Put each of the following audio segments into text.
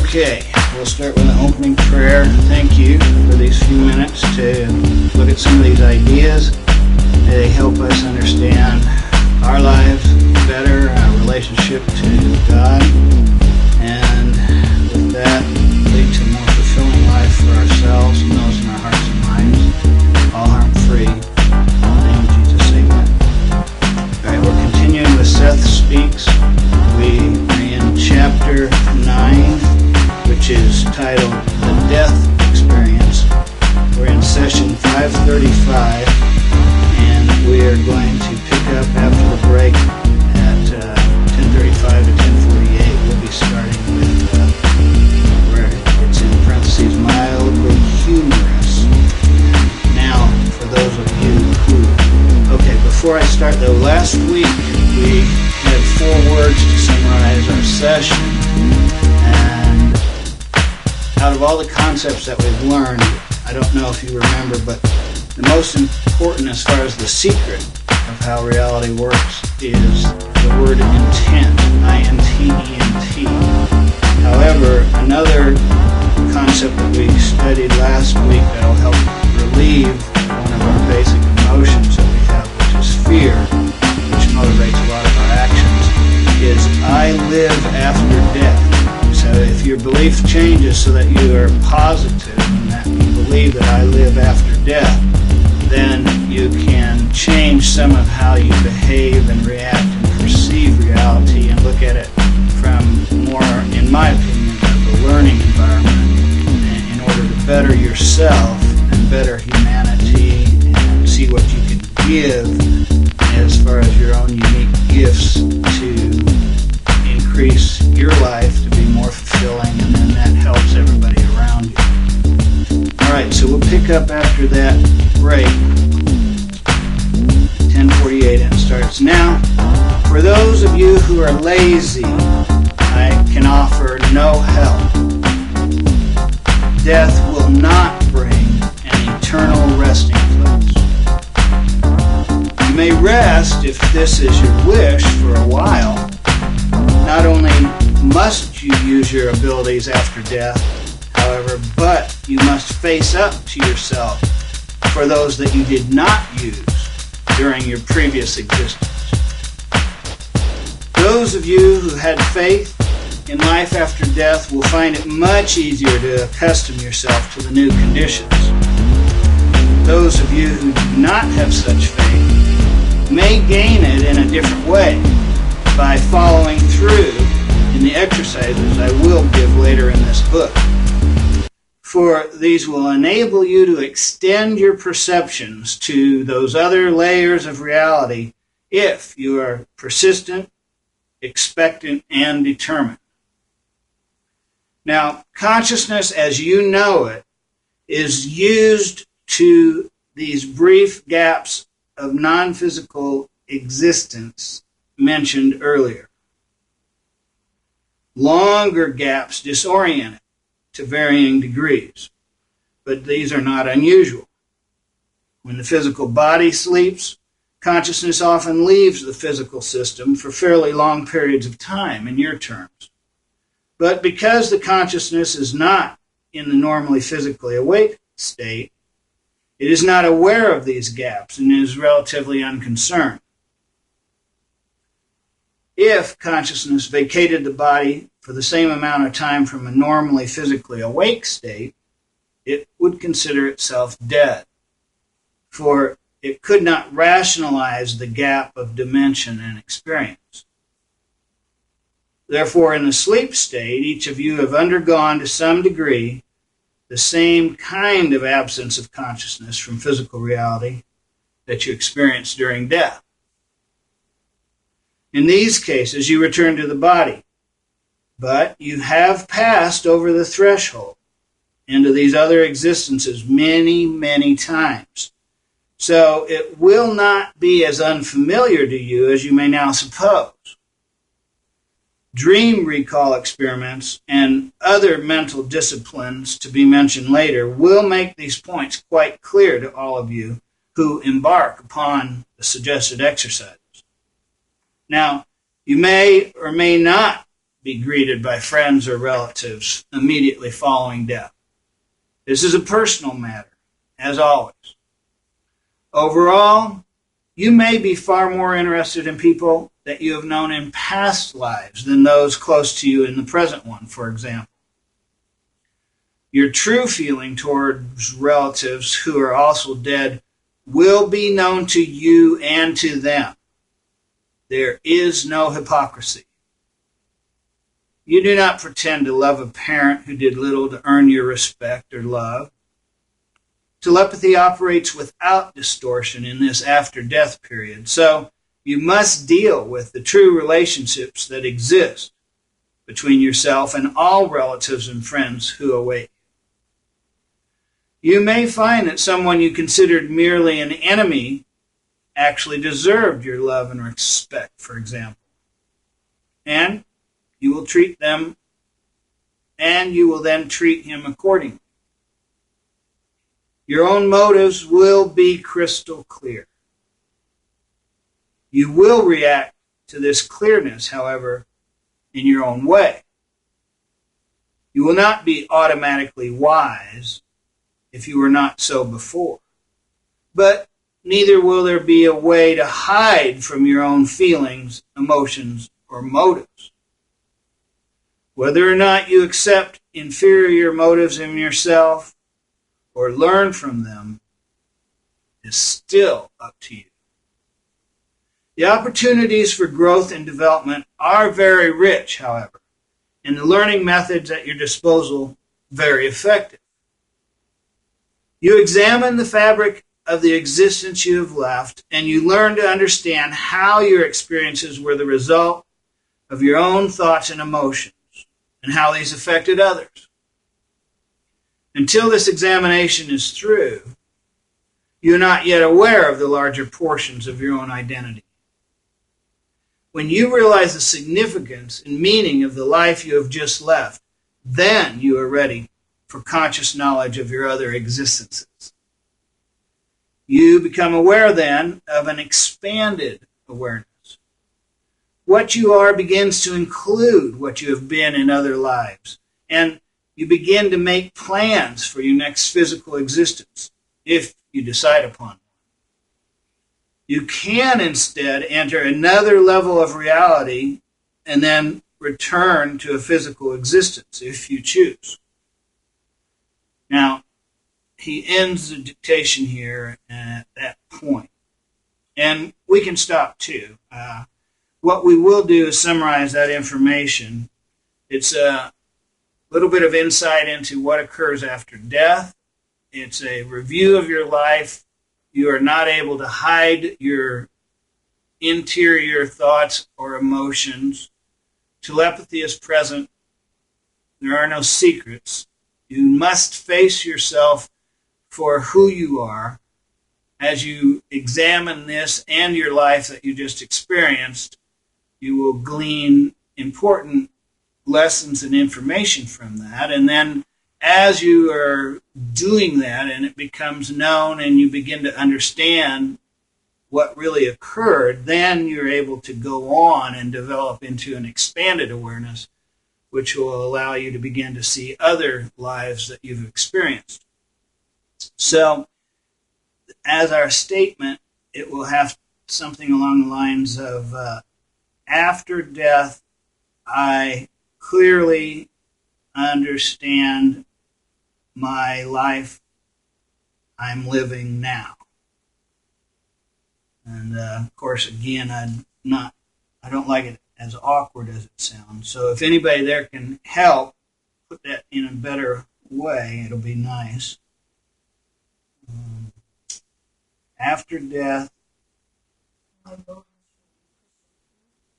Okay, we'll start with an opening prayer. Thank you for these few minutes to look at some of these ideas. They help us understand our lives better, our relationship to God, and with that, lead to a more fulfilling life for ourselves and those in our hearts and minds, all harm-free. In the name of Jesus, amen. All right, we're continuing with Seth Speaks. We are in chapter 9, which is titled The Death Experience. We're in session 535, and we are going to pick up after the break at 10:35 to 10:48. We'll be starting with where it's in parentheses, mildly humorous. Now, for those of you who... Okay, before I start though, last week we had 4 words to summarize our session, and out of all the concepts that we've learned, I don't know if you remember, but the most important as far as the secret of how reality works is the word intent, I-N-T-E-N-T. However, another concept that we studied last week that will help relieve one of our basic emotions that we have, which is fear, which motivates a lot of our actions, is I live after death. So if your belief changes so that you are positive and that you believe that I live after death, then you can change some of how you behave and react and perceive reality and look at it from more, in my opinion, of a learning environment in order to better yourself and better humanity and see what you can give as far as your own unique gifts to increase your life to be more fulfilling, and then that helps everybody around you. Alright, so we'll pick up after that break, 10:48, and it starts now. For those of you who are lazy, I can offer no help. Death will not bring an eternal resting place. You may rest if this is your wish for a while. Not only must you use your abilities after death, however, but you must face up to yourself for those that you did not use during your previous existence. Those of you who had faith in life after death will find it much easier to accustom yourself to the new conditions. Those of you who do not have such faith may gain it in a different way by following through in the exercises I will give later in this book. For these will enable you to extend your perceptions to those other layers of reality if you are persistent, expectant, and determined. Now, consciousness as you know it is used to these brief gaps of non-physical existence mentioned earlier. Longer gaps disorient it to varying degrees, but these are not unusual. When the physical body sleeps, consciousness often leaves the physical system for fairly long periods of time in your terms. But because the consciousness is not in the normally physically awake state, it is not aware of these gaps and is relatively unconcerned. If consciousness vacated the body for the same amount of time from a normally physically awake state, it would consider itself dead, for it could not rationalize the gap of dimension and experience. Therefore, in the sleep state, each of you have undergone to some degree the same kind of absence of consciousness from physical reality that you experience during death. In these cases, you return to the body, but you have passed over the threshold into these other existences many, many times. So it will not be as unfamiliar to you as you may now suppose. Dream recall experiments and other mental disciplines to be mentioned later will make these points quite clear to all of you who embark upon the suggested exercises. Now, you may or may not be greeted by friends or relatives immediately following death. This is a personal matter, as always. Overall, you may be far more interested in people that you have known in past lives than those close to you in the present one, for example. Your true feeling towards relatives who are also dead will be known to you and to them. There is no hypocrisy. You do not pretend to love a parent who did little to earn your respect or love. Telepathy operates without distortion in this after-death period, so you must deal with the true relationships that exist between yourself and all relatives and friends who await you. You may find that someone you considered merely an enemy actually deserved your love and respect, for example. And you will treat them, and you will then treat him accordingly. Your own motives will be crystal clear. You will react to this clearness, however, in your own way. You will not be automatically wise if you were not so before. But neither will there be a way to hide from your own feelings, emotions, or motives. Whether or not you accept inferior motives in yourself or learn from them is still up to you. The opportunities for growth and development are very rich, however, and the learning methods at your disposal very effective. You examine the fabric of the existence you have left, and you learn to understand how your experiences were the result of your own thoughts and emotions, and how these affected others. Until this examination is through, you are not yet aware of the larger portions of your own identity. When you realize the significance and meaning of the life you have just left, then you are ready for conscious knowledge of your other existences. You become aware then of an expanded awareness. What you are begins to include what you have been in other lives, and you begin to make plans for your next physical existence, if you decide upon one. You can instead enter another level of reality and then return to a physical existence, if you choose. Now, he ends the dictation here at that point. And we can stop too. What we will do is summarize that information. It's a little bit of insight into what occurs after death. It's a review of your life. You are not able to hide your interior thoughts or emotions. Telepathy is present. There are no secrets. You must face yourself for who you are. As you examine this and your life that you just experienced, you will glean important lessons and information from that. And then as you are doing that and it becomes known and you begin to understand what really occurred, then you're able to go on and develop into an expanded awareness, which will allow you to begin to see other lives that you've experienced. So, as our statement, it will have something along the lines of, after death, I clearly understand my life I'm living now. And of course, again, I don't like it as awkward as it sounds. So if anybody there can help put that in a better way, it'll be nice. After death,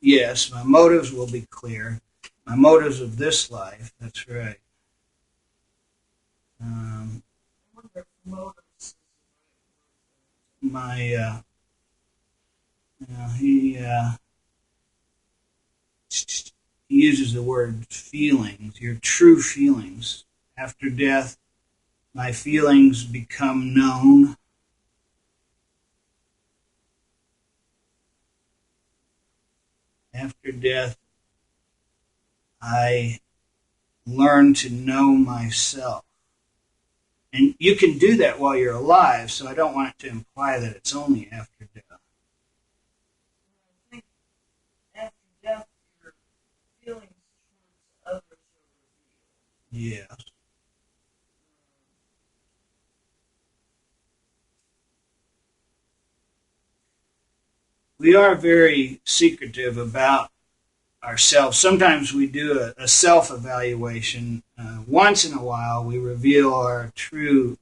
yes, my motives will be clear. My motives of this life, that's right. He uses the word feelings, your true feelings. After death, my feelings become known. After death, I learn to know myself. And you can do that while you're alive, so I don't want it to imply that it's only after death. I think after death, your feelings towards others are revealed. Yes. We are very secretive about ourselves. Sometimes we do a self-evaluation. Once in a while, we reveal our true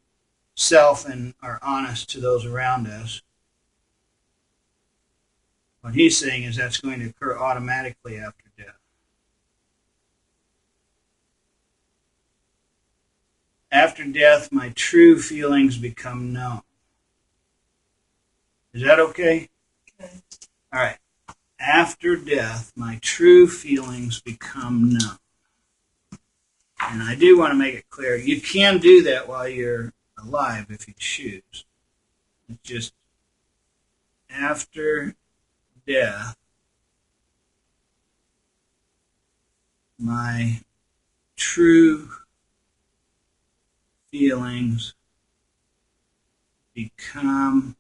self and are honest to those around us. What he's saying is that's going to occur automatically after death. After death, my true feelings become known. Is that okay? Okay. All right. After death, my true feelings become known. And I do want to make it clear, you can do that while you're alive if you choose. It's just after death, my true feelings become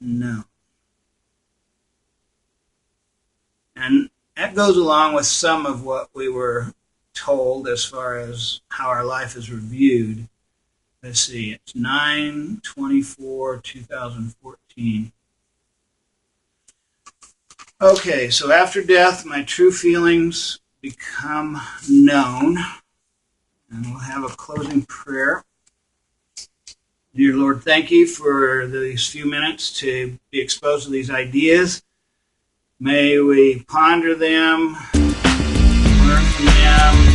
known. And that goes along with some of what we were told as far as how our life is reviewed. Let's see, it's 9/24/2014. Okay, so after death, my true feelings become known. And we'll have a closing prayer. Dear Lord, thank you for these few minutes to be exposed to these ideas. May we ponder them, learn from them,